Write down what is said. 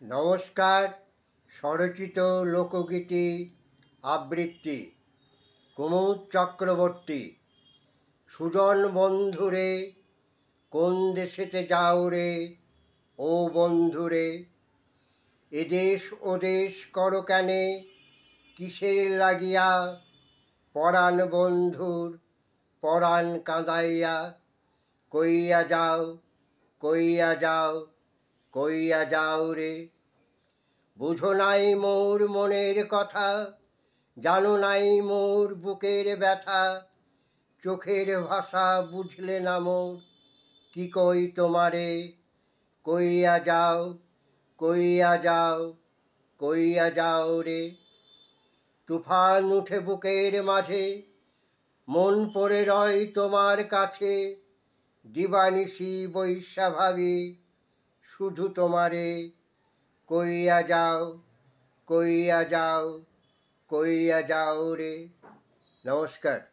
নমস্কার। স্বরচিত লোকগীতি আবৃত্তি কুমুদ চক্রবর্তী। সুজন বন্ধুরে কোন দেশেতে যাও রে, ও বন্ধুরে। এদেশ ওদেশ করো কেনে, কিসের লাগিয়া। পরাণ বন্ধুর পরাণ কাঁদাইয়া। কইয়া যাও, কইয়া যাও, কইয়া যাও রে। বুঝো নাই মোর মনের কথা, জানো নাই মোর বুকের ব্যথা। চোখের ভাষা বুঝলে না মোর, কি কই তোমারে। কইয়া যাও, কইয়া যাও, কইয়া যাও রে। তুফান উঠে বুকের মাঝে, মন পড়ে রয় তোমার কাছে। দিবানিশি বৈশা ভাবি, শুধু তোমারে। কইয়া যাও, কইয়া যাও, কইয়া যাও রে। নমস্কার।